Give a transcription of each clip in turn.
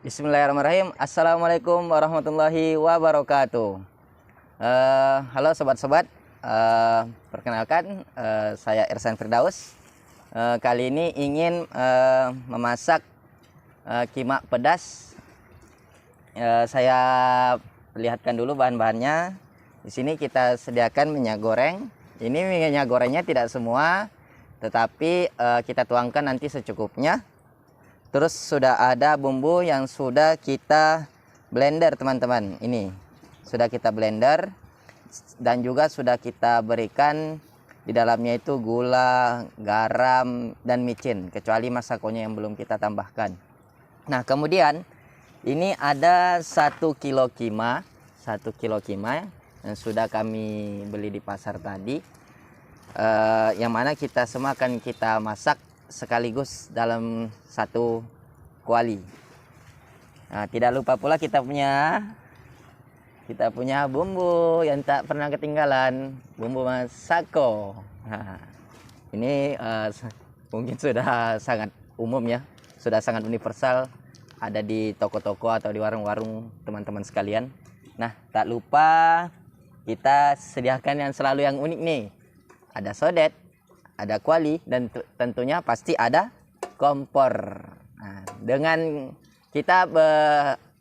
Bismillahirrahmanirrahim. Assalamualaikum warahmatullahi wabarakatuh. Halo sobat-sobat. Perkenalkan, saya Irsan Firdaus. Kali ini ingin memasak kimak pedas. Saya perlihatkan dulu bahan-bahannya. Di sini kita sediakan minyak goreng. Ini minyak gorengnya tidak semua, tetapi kita tuangkan nanti secukupnya. Terus sudah ada bumbu yang sudah kita blender, teman-teman. Ini sudah kita blender dan juga sudah kita berikan di dalamnya itu gula, garam, dan micin, kecuali masakonya yang belum kita tambahkan. Nah, kemudian ini ada 1 kilo kima, 1 kilo kima yang sudah kami beli di pasar tadi, yang mana kita semua akan kita masak sekaligus dalam satu kuali. Nah, tidak lupa pula kita punya bumbu yang tak pernah ketinggalan, bumbu masako. Nah, ini mungkin sudah sangat umum ya, sudah sangat universal, ada di toko-toko atau di warung-warung teman-teman sekalian. Nah, tak lupa kita sediakan yang selalu yang unik nih. Ada sodet, ada kuali, dan tentunya pasti ada kompor. Nah, dengan kita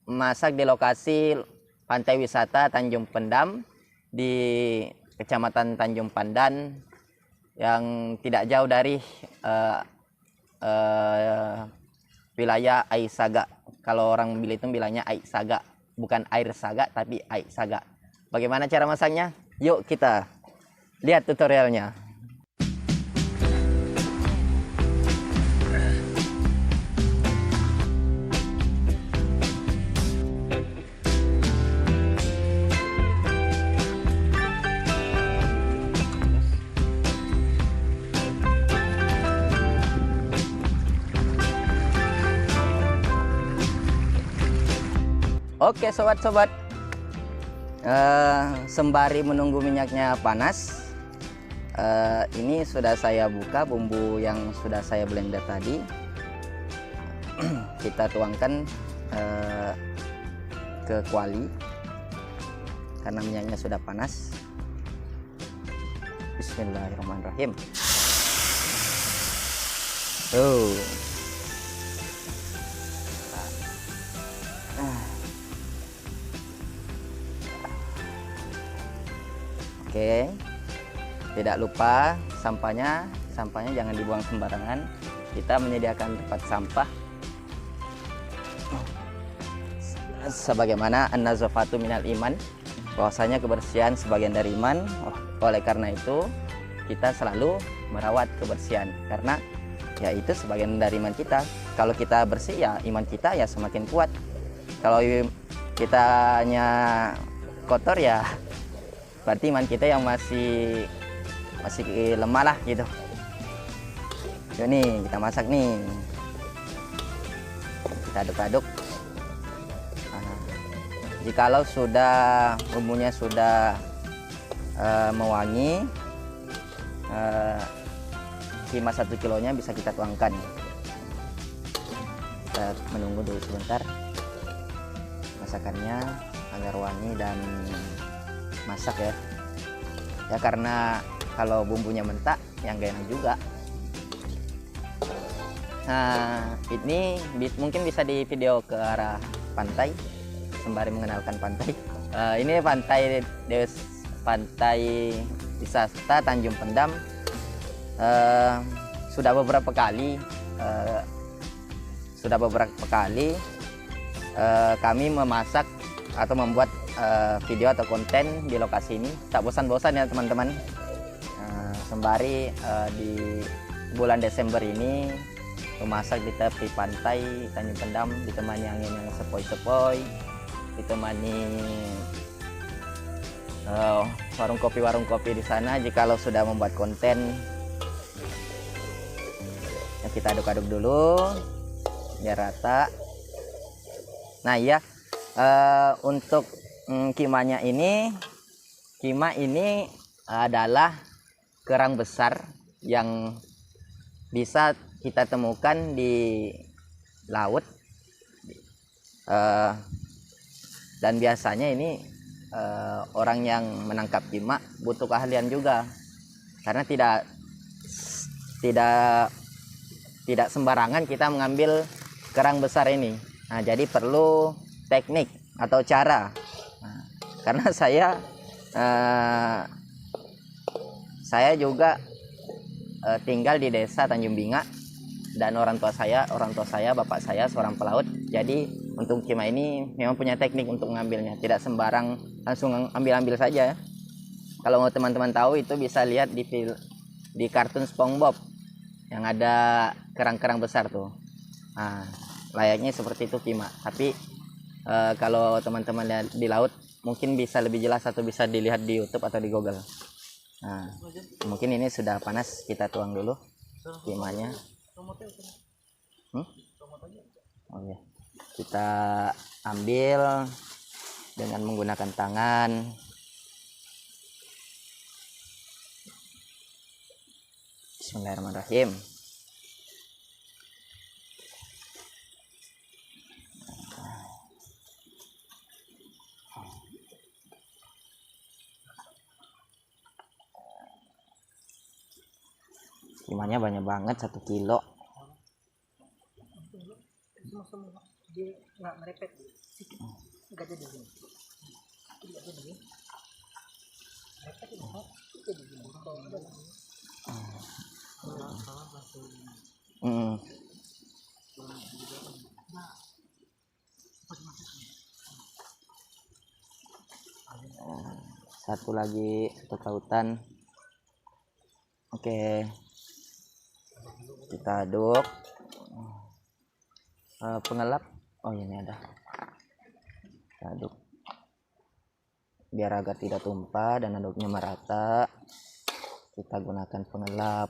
masak di lokasi pantai wisata Tanjung Pendam di Kecamatan Tanjung Pandan, yang tidak jauh dari wilayah Aisaga. Kalau orang Belitung bilangnya Aisaga, bukan air saga tapi Aisaga. Bagaimana cara masaknya? Yuk kita lihat tutorialnya. Oke sobat-sobat, sembari menunggu minyaknya panas, ini sudah saya buka bumbu yang sudah saya blender tadi. Kita tuangkan ke kuali karena minyaknya sudah panas. Bismillahirrahmanirrahim. Oke, tidak lupa sampahnya jangan dibuang sembarangan. Kita menyediakan tempat sampah sebagaimana an-nazafatu minal iman, bahwasanya kebersihan sebagian dari iman. Oleh karena itu kita selalu merawat kebersihan, karena ya itu sebagian dari iman kita. Kalau kita bersih ya iman kita ya semakin kuat. Kalau kitanya kotor ya berarti iman kita yang masih lemah lah gitu. Yuk nih kita masak nih, kita aduk-aduk. Jikalau sudah bumbunya sudah mewangi, kima 1 kilonya bisa kita tuangkan. Kita menunggu dulu sebentar masakannya agar wangi dan masak ya, karena kalau bumbunya mentah yang gak enak juga. Nah, ini mungkin bisa di video ke arah pantai sembari mengenalkan pantai. Ini pantai wisata Tanjung Pendam. Sudah beberapa kali kami memasak atau membuat video atau konten di lokasi ini. Tak bosan-bosan ya teman-teman. Sembari di bulan Desember ini memasak di tepi pantai Tanjung Pendam, ditemani angin yang sepoi-sepoi, ditemani warung kopi di sana. Jikalau sudah membuat konten, ya kita aduk-aduk dulu biar rata. Nah iya, untuk kima ini adalah kerang besar yang bisa kita temukan di laut Eh, dan biasanya ini orang yang menangkap kima butuh keahlian juga, karena tidak tidak sembarangan kita mengambil kerang besar ini. Nah, jadi perlu teknik atau cara. Nah, karena saya juga tinggal di desa Tanjung Binga, dan orang tua saya bapak saya seorang pelaut. Jadi untuk kima ini memang punya teknik untuk mengambilnya, tidak sembarang langsung ambil saja. Kalau mau teman-teman tahu, itu bisa lihat di kartun SpongeBob yang ada kerang-kerang besar tuh. Nah, layaknya seperti itu kima. Tapi kalau teman-teman lihat di laut mungkin bisa lebih jelas, atau bisa dilihat di YouTube atau di Google. Nah, mungkin ini sudah panas, kita tuang dulu kimanya. Oh ya, kita ambil dengan menggunakan tangan. Bismillahirrahmanirrahim. Kimanya banyak banget, 1 kilo. Dia nggak merepet sedikit, nggak jadi gini, nggak jadi gini, merepet ini kok jadi gini. Satu lagi, satu tautan. Oke, kita aduk. Pengelap, oh ini ada, kita aduk biar agar tidak tumpah dan aduknya merata. Kita gunakan pengelap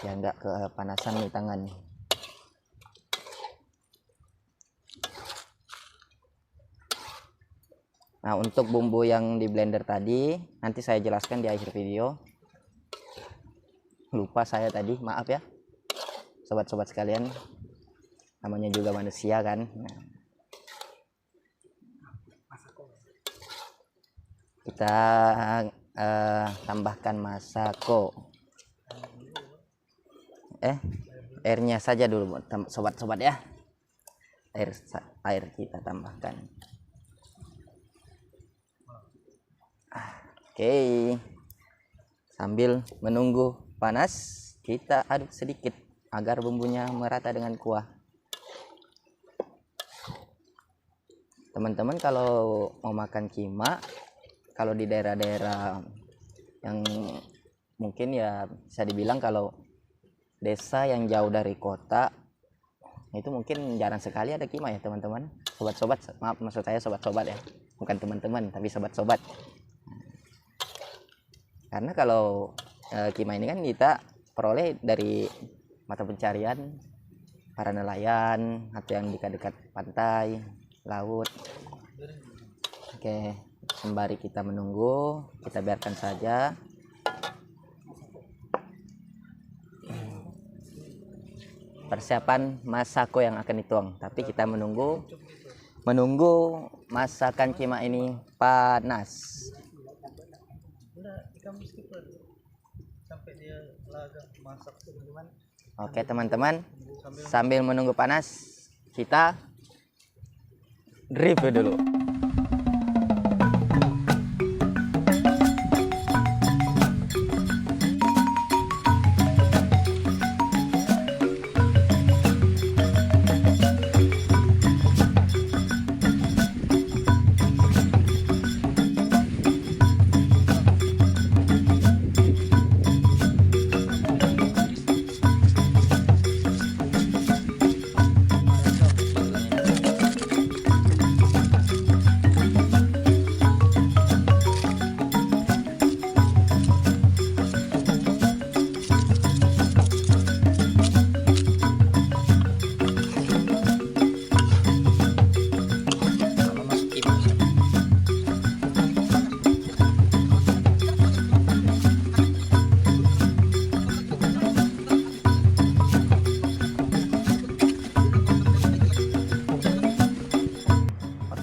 ya, enggak kepanasan di tangan. Nah, untuk bumbu yang di blender tadi nanti saya jelaskan di akhir video. Lupa saya tadi, maaf ya sobat-sobat sekalian, namanya juga manusia kan. Nah, kita tambahkan masako. Airnya saja dulu sobat-sobat ya. Air kita tambahkan. Oke, sambil menunggu panas, kita aduk sedikit agar bumbunya merata dengan kuah. Teman-teman kalau mau makan kima, kalau di daerah-daerah yang mungkin ya bisa dibilang kalau desa yang jauh dari kota, itu mungkin jarang sekali ada kima ya teman-teman. Sobat-sobat, maaf, maksud saya sobat-sobat ya, bukan teman-teman tapi sobat-sobat. Karena kalau kima ini kan kita peroleh dari mata pencarian para nelayan atau yang dekat-dekat pantai, laut. Oke, sembari kita menunggu, kita biarkan saja. Persiapan masako yang akan dituang, tapi kita menunggu masakan kima ini panas. Oke teman-teman, sambil menunggu panas, kita review dulu.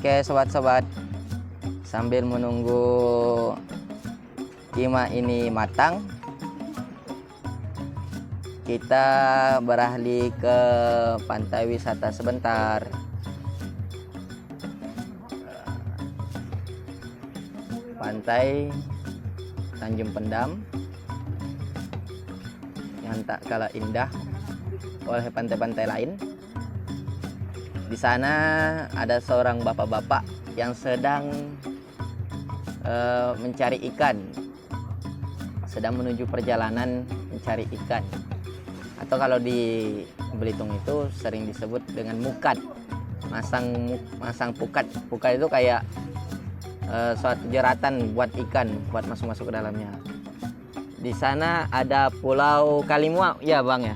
Oke sobat-sobat, sambil menunggu kima ini matang, kita beralih ke pantai wisata sebentar. Pantai Tanjung Pendam yang tak kalah indah oleh pantai-pantai lain. Di sana ada seorang bapak-bapak yang sedang mencari ikan, sedang menuju perjalanan mencari ikan, atau kalau di Belitung itu sering disebut dengan mukat, masang pukat. Pukat itu kayak suatu jeratan buat ikan, buat masuk ke dalamnya. Di sana ada Pulau Kalimua, ya bang ya,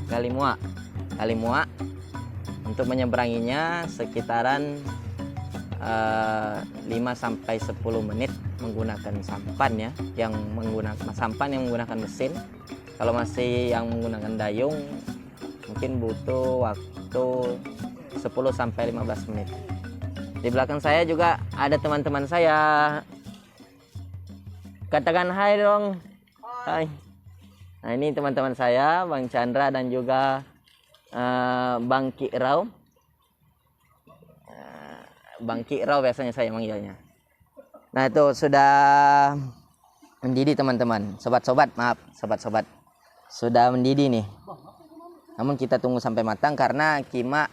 Kalimua. Untuk menyeberanginya sekitaran 5 sampai 10 menit menggunakan sampan ya, yang menggunakan mesin. Kalau masih yang menggunakan dayung mungkin butuh waktu 10 sampai 15 menit. Di belakang saya juga ada teman-teman saya. Katakan hai dong. Hai. Nah, ini teman-teman saya, Bang Chandra dan juga Bang Kirau. Bang Kirau biasanya saya manggilnya. Nah, itu sudah mendidih teman-teman. Sobat-sobat, maaf, sobat-sobat. Sudah mendidih nih. Namun kita tunggu sampai matang karena kima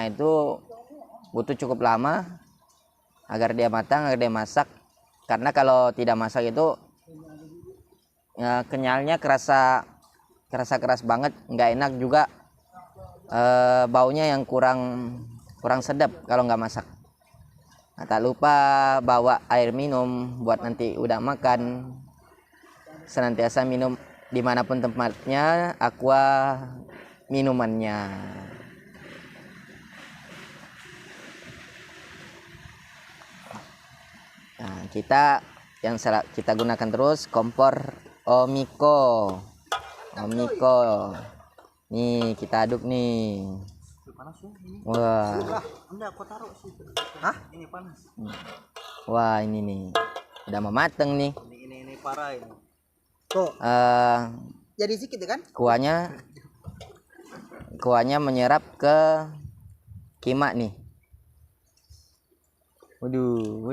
itu butuh cukup lama agar dia matang, agar dia masak. Karena kalau tidak masak itu ya, kenyalnya kerasa keras banget, nggak enak juga. Baunya yang kurang sedap kalau nggak masak. Nah, tak lupa bawa air minum buat nanti udah makan. Senantiasa minum dimanapun tempatnya, aqua minumannya. Nah, kita gunakan terus kompor Omiko. Nih kita aduk nih. Panas ya ini. Wah. Enggak, aku taruh sih. Hah? Ini panas. Wah, ini nih. Udah mau mateng nih. Ini parah ini. Tuh. Jadi sedikit kan? Kuahnya menyerap ke kima nih. Waduh.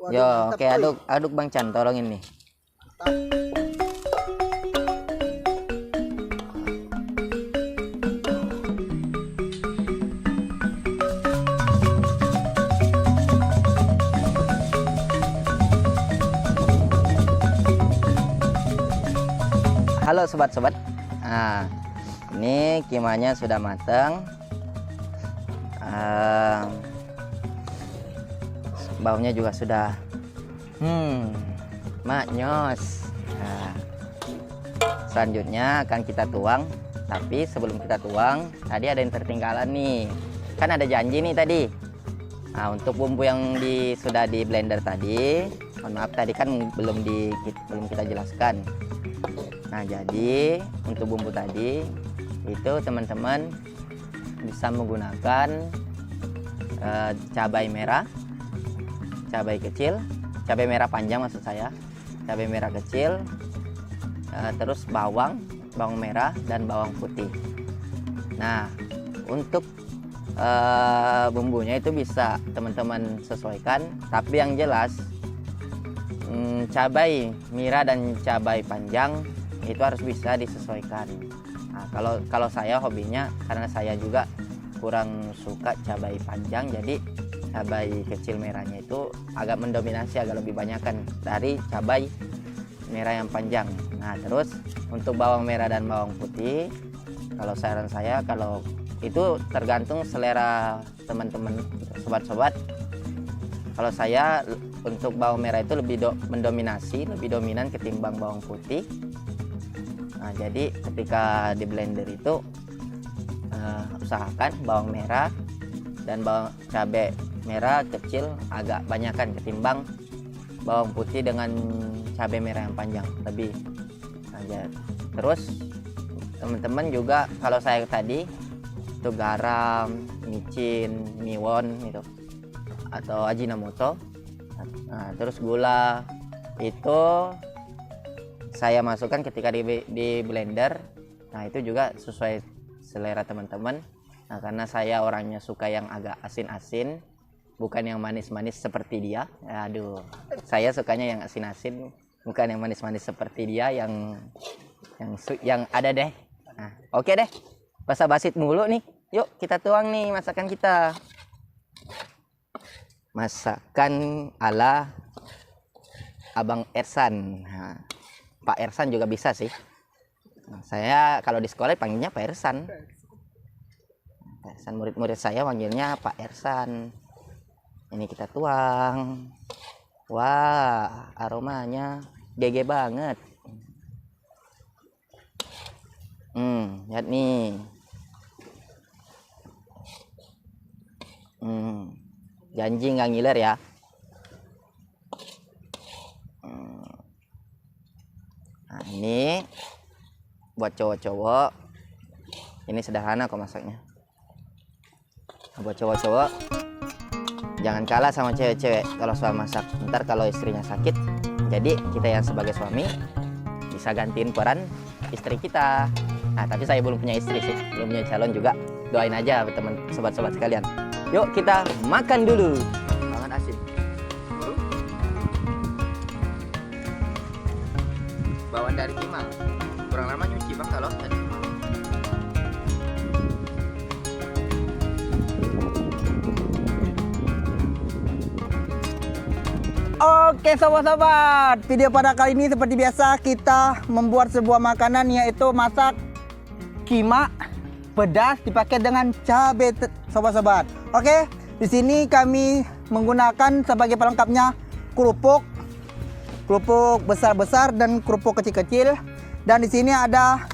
Yo, oke, aduk Bang Chan, tolongin nih. Halo sobat-sobat. Nah, ini kimanya sudah matang. Baunya juga sudah maknyos. Nah, selanjutnya akan kita tuang, tapi sebelum kita tuang tadi ada yang tertinggalan nih, kan ada janji nih tadi. Nah, untuk bumbu yang sudah di blender tadi, mohon maaf tadi kan belum kita jelaskan. Nah, jadi untuk bumbu tadi itu teman-teman bisa menggunakan cabai merah, cabai kecil, cabai merah panjang maksud saya, cabai merah kecil, terus bawang merah dan bawang putih. Nah, untuk bumbunya itu bisa teman-teman sesuaikan, tapi yang jelas cabai merah dan cabai panjang itu harus bisa disesuaikan. Nah, kalau saya hobinya, karena saya juga kurang suka cabai panjang, jadi cabai kecil merahnya itu agak mendominasi, agak lebih banyakkan dari cabai merah yang panjang. Nah, terus untuk bawang merah dan bawang putih, kalau saran saya, kalau itu tergantung selera teman-teman sobat-sobat. Kalau saya untuk bawang merah itu lebih dominan ketimbang bawang putih. Nah, jadi ketika di blender itu usahakan bawang merah dan bawang cabai merah kecil agak banyakkan ketimbang bawang putih dengan cabai merah yang panjang lebih. Nah, terus teman-teman juga kalau saya tadi itu garam, micin, miwon itu atau Ajinomoto. Nah, terus gula itu saya masukkan ketika di blender. Nah, itu juga sesuai selera teman-teman. Nah, karena saya orangnya suka yang agak asin-asin, bukan yang manis-manis seperti dia. Aduh, saya sukanya yang asin-asin, bukan yang manis-manis seperti dia, yang ada deh. Nah, oke deh. Basa-basit mulu nih. Yuk kita tuang nih masakan kita. Masakan ala Abang Ersan. Nah, Pak Ersan juga bisa sih. Nah, saya kalau di sekolah panggilnya Pak Ersan. Pak Ersan, murid-murid saya panggilnya Pak Ersan. Ini kita tuang. Wah, aromanya GG banget. Lihat nih. Janji nggak ngiler ya. Nah, ini buat cowok-cowok. Ini sederhana kok masaknya. Nah, buat cowok-cowok jangan kalah sama cewek-cewek kalau soal masak. Ntar kalau istrinya sakit, jadi kita yang sebagai suami bisa gantiin peran istri kita. Nah, tapi saya belum punya istri sih, belum punya calon juga. Doain aja teman sobat-sobat sekalian. Yuk kita makan dulu. Banget asin. Bawaan dari Kimal. Kurang lama nyuci bang kalau tadi. Oke sobat-sobat, video pada kali ini seperti biasa kita membuat sebuah makanan yaitu masak kima pedas dipakai dengan cabai sobat-sobat. Oke, di sini kami menggunakan sebagai pelengkapnya kerupuk besar-besar dan kerupuk kecil-kecil. Dan di sini ada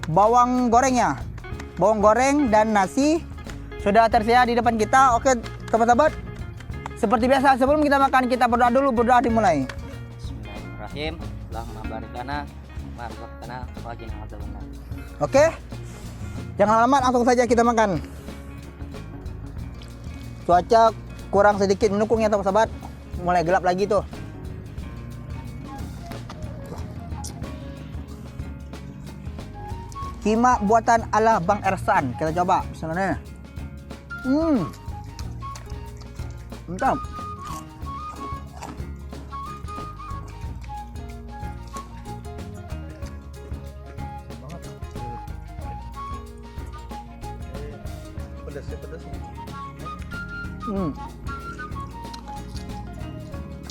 bawang gorengnya, bawang goreng dan nasi sudah tersedia di depan kita. Oke sobat-sobat, seperti biasa sebelum kita makan kita berdoa dulu. Berdoa dimulai. Bismillahirrahmanirrahim. Allahumma barik lana wa razaqna wa qina adzabannar. Oke, jangan lama, langsung saja kita makan. Cuaca kurang sedikit mendukung ya sobat-sobat, mulai gelap lagi tuh. Kima buatan ala Bang Ersan, kita coba. Bismillah. Mantap.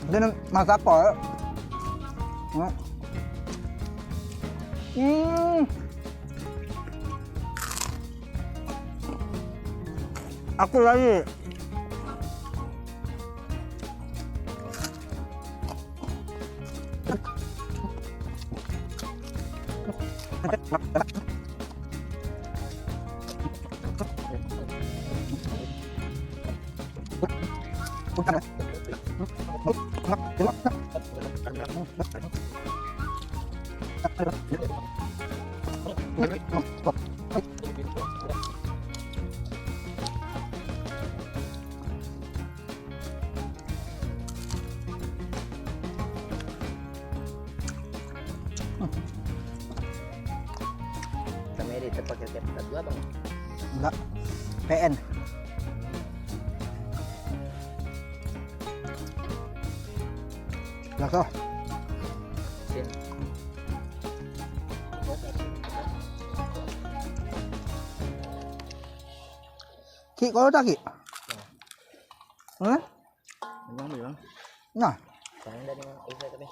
Dan masak apa ya? Aku lagi. Kami edit pakai kita dua bang. Enggak. PN. Langsung. Ki, kalau tak ki? Memang. Nah, Sayang dari mana? Saya tapi.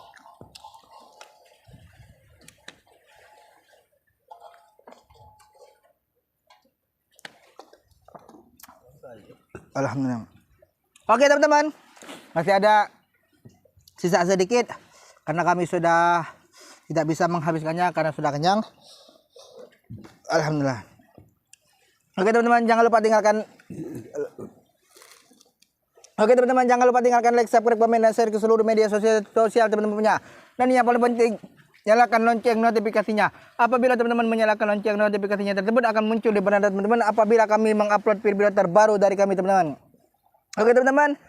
alhamdulillah. Oke teman-teman, masih ada sisa sedikit karena kami sudah tidak bisa menghabiskannya karena sudah kenyang. Alhamdulillah. Oke teman-teman, jangan lupa tinggalkan like, subscribe, komen, dan share ke seluruh media sosial teman-teman punya. Dan yang paling penting, nyalakan lonceng notifikasinya. Apabila teman-teman menyalakan lonceng notifikasinya tersebut akan muncul di beranda teman-teman apabila kami mengupload video terbaru dari kami teman-teman. Oke teman-teman,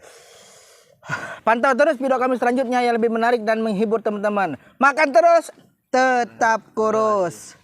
pantau terus video kami selanjutnya yang lebih menarik dan menghibur teman-teman. Makan terus, tetap kurus.